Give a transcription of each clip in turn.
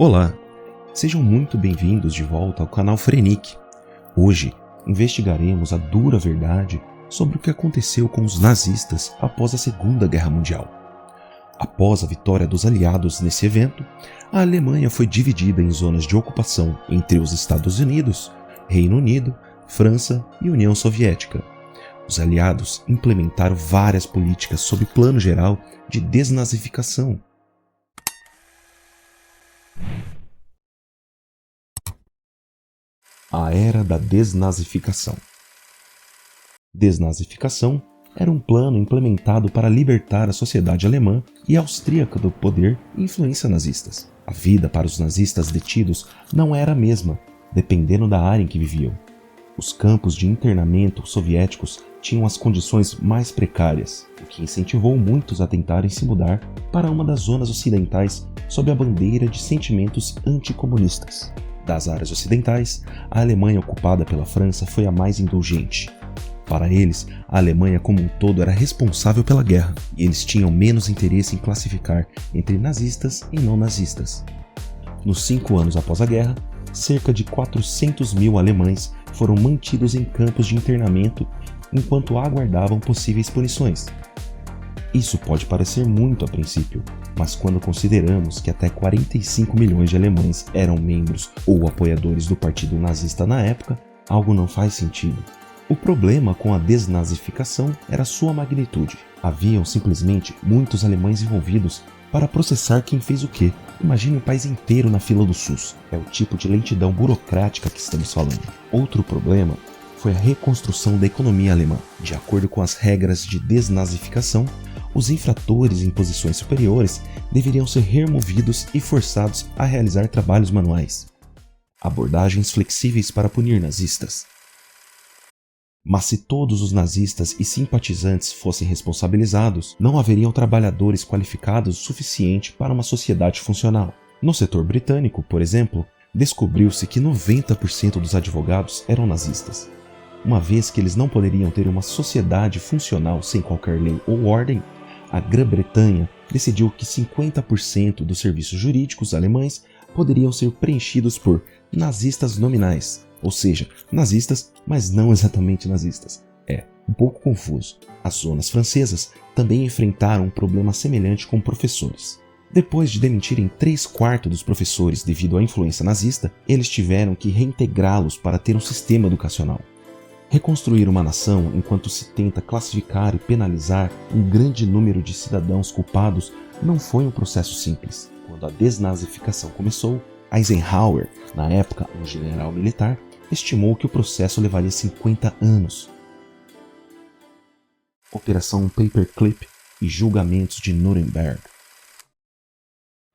Olá, sejam muito bem-vindos de volta ao canal Frenic. Hoje investigaremos a dura verdade sobre o que aconteceu com os nazistas após a Segunda Guerra Mundial. Após a vitória dos aliados nesse evento, a Alemanha foi dividida em zonas de ocupação entre os Estados Unidos, Reino Unido, França e União Soviética. Os aliados implementaram várias políticas sob plano geral de desnazificação. A Era da Desnazificação. Desnazificação era um plano implementado para libertar a sociedade alemã e austríaca do poder e influência nazistas. A vida para os nazistas detidos não era a mesma, dependendo da área em que viviam. Os campos de internamento soviéticos tinham as condições mais precárias, o que incentivou muitos a tentarem se mudar para uma das zonas ocidentais sob a bandeira de sentimentos anticomunistas. Das áreas ocidentais, a Alemanha ocupada pela França foi a mais indulgente. Para eles, a Alemanha como um todo era responsável pela guerra, e eles tinham menos interesse em classificar entre nazistas e não nazistas. Nos 5 anos após a guerra, cerca de 400 mil alemães foram mantidos em campos de internamento enquanto aguardavam possíveis punições. Isso pode parecer muito a princípio, mas quando consideramos que até 45 milhões de alemães eram membros ou apoiadores do partido nazista na época, algo não faz sentido. O problema com a desnazificação era sua magnitude. Haviam simplesmente muitos alemães envolvidos para processar quem fez o quê. Imagine um país inteiro na fila do SUS. É o tipo de lentidão burocrática que estamos falando. Outro problema foi a reconstrução da economia alemã. De acordo com as regras de desnazificação, os infratores em posições superiores deveriam ser removidos e forçados a realizar trabalhos manuais. Abordagens flexíveis para punir nazistas. Mas se todos os nazistas e simpatizantes fossem responsabilizados, não haveriam trabalhadores qualificados o suficiente para uma sociedade funcional. No setor britânico, por exemplo, descobriu-se que 90% dos advogados eram nazistas. Uma vez que eles não poderiam ter uma sociedade funcional sem qualquer lei ou ordem, a Grã-Bretanha decidiu que 50% dos serviços jurídicos alemães poderiam ser preenchidos por nazistas nominais, ou seja, nazistas, mas não exatamente nazistas. É um pouco confuso. As zonas francesas também enfrentaram um problema semelhante com professores. Depois de demitirem 3/4 dos professores devido à influência nazista, eles tiveram que reintegrá-los para ter um sistema educacional. Reconstruir uma nação enquanto se tenta classificar e penalizar um grande número de cidadãos culpados não foi um processo simples. Quando a desnazificação começou, Eisenhower, na época um general militar, estimou que o processo levaria 50 anos. Operação Paperclip e julgamentos de Nuremberg.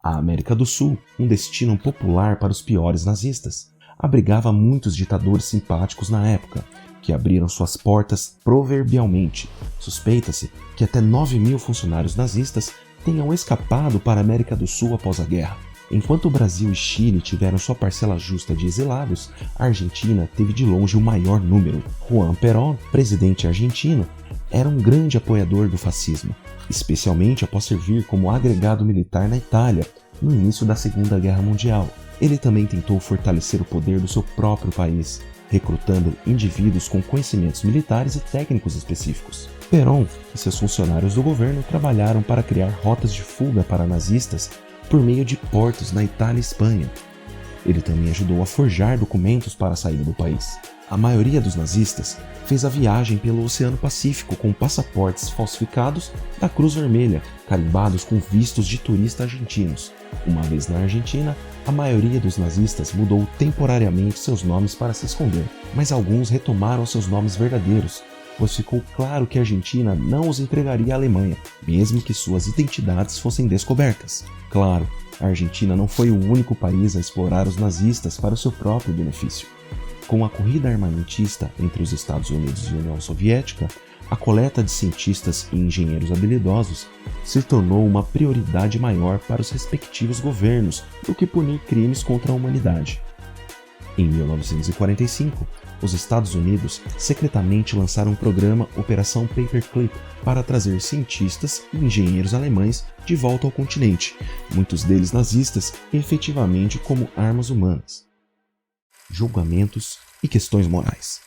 A América do Sul, um destino popular para os piores nazistas, abrigava muitos ditadores simpáticos na época, que abriram suas portas proverbialmente. Suspeita-se que até 9.000 funcionários nazistas tenham escapado para a América do Sul após a guerra. Enquanto o Brasil e Chile tiveram sua parcela justa de exilados, a Argentina teve de longe o maior número. Juan Perón, presidente argentino, era um grande apoiador do fascismo, especialmente após servir como agregado militar na Itália, no início da Segunda Guerra Mundial. Ele também tentou fortalecer o poder do seu próprio país, recrutando indivíduos com conhecimentos militares e técnicos específicos. Perón e seus funcionários do governo trabalharam para criar rotas de fuga para nazistas por meio de portos na Itália e Espanha. Ele também ajudou a forjar documentos para a saída do país. A maioria dos nazistas fez a viagem pelo Oceano Pacífico com passaportes falsificados da Cruz Vermelha, carimbados com vistos de turista argentinos. Uma vez na Argentina, a maioria dos nazistas mudou temporariamente seus nomes para se esconder, mas alguns retomaram seus nomes verdadeiros, pois ficou claro que a Argentina não os entregaria à Alemanha, mesmo que suas identidades fossem descobertas. Claro, a Argentina não foi o único país a explorar os nazistas para o seu próprio benefício. Com a corrida armamentista entre os Estados Unidos e a União Soviética, a coleta de cientistas e engenheiros habilidosos se tornou uma prioridade maior para os respectivos governos do que punir crimes contra a humanidade. Em 1945, os Estados Unidos secretamente lançaram um programa Operação Paperclip para trazer cientistas e engenheiros alemães de volta ao continente, muitos deles nazistas, efetivamente como armas humanas. Julgamentos e questões morais.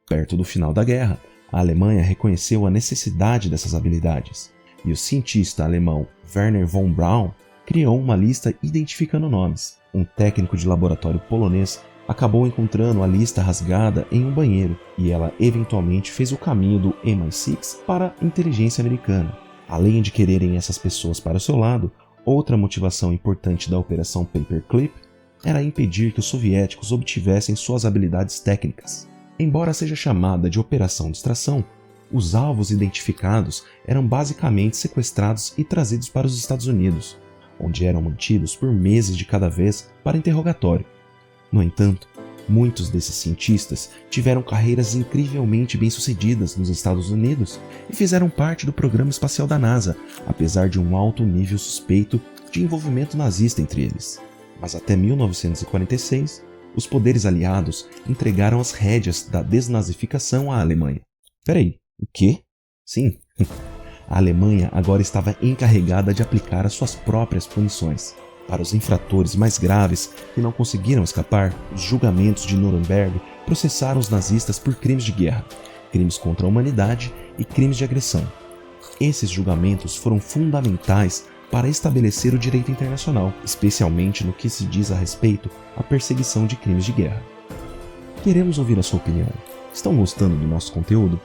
Perto do final da guerra, a Alemanha reconheceu a necessidade dessas habilidades, e o cientista alemão Wernher von Braun criou uma lista identificando nomes. Um técnico de laboratório polonês acabou encontrando a lista rasgada em um banheiro, e ela eventualmente fez o caminho do MI6 para a inteligência americana. Além de quererem essas pessoas para o seu lado, outra motivação importante da Operação Paperclip era impedir que os soviéticos obtivessem suas habilidades técnicas. Embora seja chamada de Operação Distração, os alvos identificados eram basicamente sequestrados e trazidos para os Estados Unidos, onde eram mantidos por meses de cada vez para interrogatório. No entanto, muitos desses cientistas tiveram carreiras incrivelmente bem-sucedidas nos Estados Unidos e fizeram parte do programa espacial da NASA, apesar de um alto nível suspeito de envolvimento nazista entre eles. Mas até 1946, os poderes aliados entregaram as rédeas da desnazificação à Alemanha. Peraí, o quê? Sim, a Alemanha agora estava encarregada de aplicar as suas próprias punições. Para os infratores mais graves que não conseguiram escapar, os julgamentos de Nuremberg processaram os nazistas por crimes de guerra, crimes contra a humanidade e crimes de agressão. Esses julgamentos foram fundamentais para estabelecer o direito internacional, especialmente no que se diz a respeito à perseguição de crimes de guerra. Queremos ouvir a sua opinião. Estão gostando do nosso conteúdo?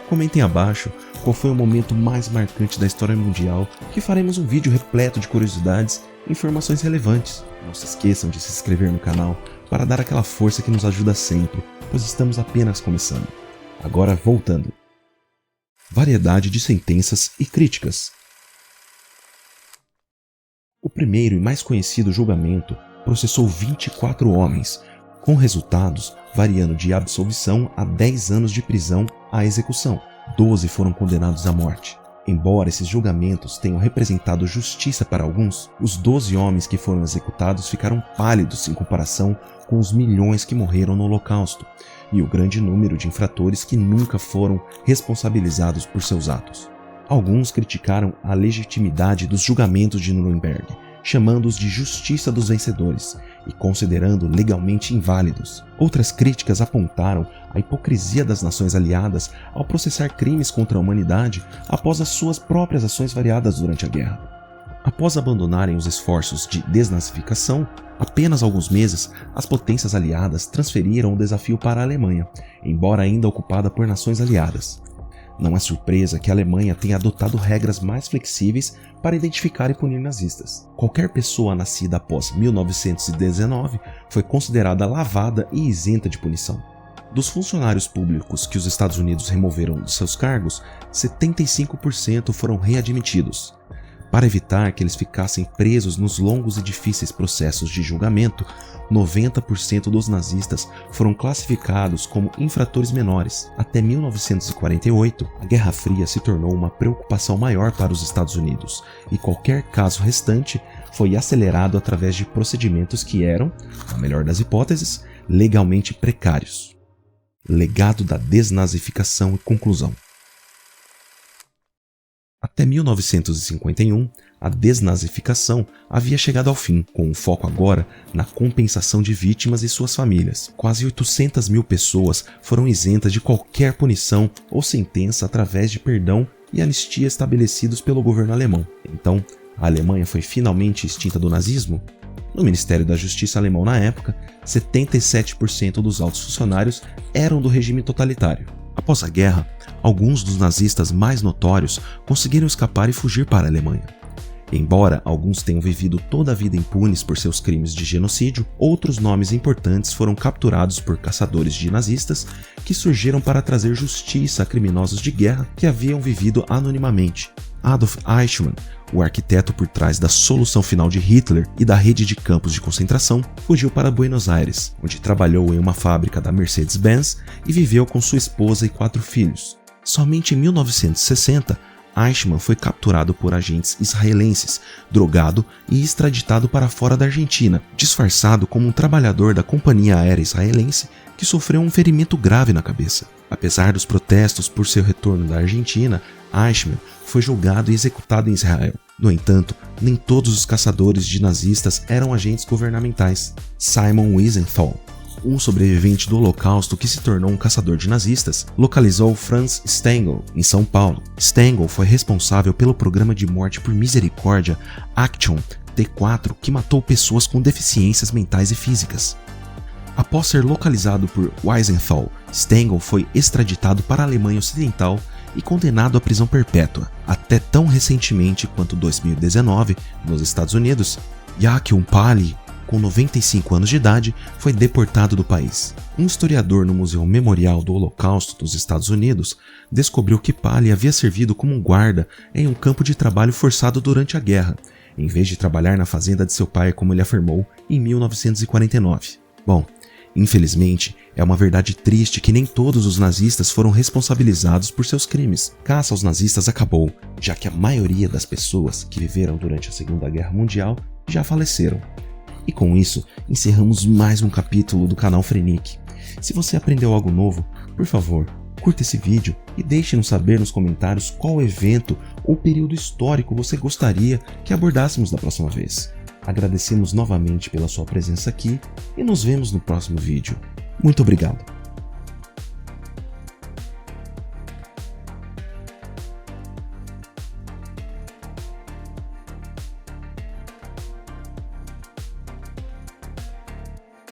Comentem abaixo qual foi o momento mais marcante da história mundial, que faremos um vídeo repleto de curiosidades e informações relevantes. Não se esqueçam de se inscrever no canal para dar aquela força que nos ajuda sempre, pois estamos apenas começando. Agora voltando. Variedade de sentenças e críticas. O primeiro e mais conhecido julgamento processou 24 homens, com resultados variando de absolvição a 10 anos de prisão à execução. 12 foram condenados à morte. Embora esses julgamentos tenham representado justiça para alguns, os 12 homens que foram executados ficaram pálidos em comparação com os milhões que morreram no Holocausto e o grande número de infratores que nunca foram responsabilizados por seus atos. Alguns criticaram a legitimidade dos julgamentos de Nuremberg, chamando-os de justiça dos vencedores e considerando legalmente inválidos. Outras críticas apontaram a hipocrisia das nações aliadas ao processar crimes contra a humanidade após as suas próprias ações variadas durante a guerra. Após abandonarem os esforços de desnazificação, apenas alguns meses, as potências aliadas transferiram o desafio para a Alemanha, embora ainda ocupada por nações aliadas. Não é surpresa que a Alemanha tenha adotado regras mais flexíveis para identificar e punir nazistas. Qualquer pessoa nascida após 1919 foi considerada lavada e isenta de punição. Dos funcionários públicos que os Estados Unidos removeram de seus cargos, 75% foram readmitidos. Para evitar que eles ficassem presos nos longos e difíceis processos de julgamento, 90% dos nazistas foram classificados como infratores menores. Até 1948, a Guerra Fria se tornou uma preocupação maior para os Estados Unidos, e qualquer caso restante foi acelerado através de procedimentos que eram, na melhor das hipóteses, legalmente precários. Legado da desnazificação e conclusão. Até 1951, a desnazificação havia chegado ao fim, com um foco agora na compensação de vítimas e suas famílias. Quase 800 mil pessoas foram isentas de qualquer punição ou sentença através de perdão e anistia estabelecidos pelo governo alemão. Então, a Alemanha foi finalmente extinta do nazismo? No Ministério da Justiça alemão na época, 77% dos altos funcionários eram do regime totalitário. Após a guerra, alguns dos nazistas mais notórios conseguiram escapar e fugir para a Alemanha. Embora alguns tenham vivido toda a vida impunes por seus crimes de genocídio, outros nomes importantes foram capturados por caçadores de nazistas que surgiram para trazer justiça a criminosos de guerra que haviam vivido anonimamente. Adolf Eichmann, o arquiteto por trás da solução final de Hitler e da rede de campos de concentração, fugiu para Buenos Aires, onde trabalhou em uma fábrica da Mercedes-Benz e viveu com sua esposa e 4 filhos. Somente em 1960, Eichmann foi capturado por agentes israelenses, drogado e extraditado para fora da Argentina, disfarçado como um trabalhador da companhia aérea israelense que sofreu um ferimento grave na cabeça. Apesar dos protestos por seu retorno da Argentina, Eichmann foi julgado e executado em Israel. No entanto, nem todos os caçadores de nazistas eram agentes governamentais. Simon Wiesenthal, um sobrevivente do Holocausto que se tornou um caçador de nazistas, localizou Franz Stengel em São Paulo. Stengel foi responsável pelo programa de morte por misericórdia Action T4, que matou pessoas com deficiências mentais e físicas. Após ser localizado por Wiesenthal, Stengel foi extraditado para a Alemanha Ocidental e condenado à prisão perpétua, até tão recentemente quanto 2019, nos Estados Unidos. Joachim Pali, com 95 anos de idade, foi deportado do país. Um historiador no Museu Memorial do Holocausto dos Estados Unidos descobriu que Pali havia servido como um guarda em um campo de trabalho forçado durante a guerra, em vez de trabalhar na fazenda de seu pai, como ele afirmou em 1949. Bom, infelizmente, é uma verdade triste que nem todos os nazistas foram responsabilizados por seus crimes. Caça aos nazistas acabou, já que a maioria das pessoas que viveram durante a Segunda Guerra Mundial já faleceram. E com isso, encerramos mais um capítulo do canal Frenic. Se você aprendeu algo novo, por favor, curta esse vídeo e deixe-nos saber nos comentários qual evento ou período histórico você gostaria que abordássemos da próxima vez. Agradecemos novamente pela sua presença aqui e nos vemos no próximo vídeo. Muito obrigado!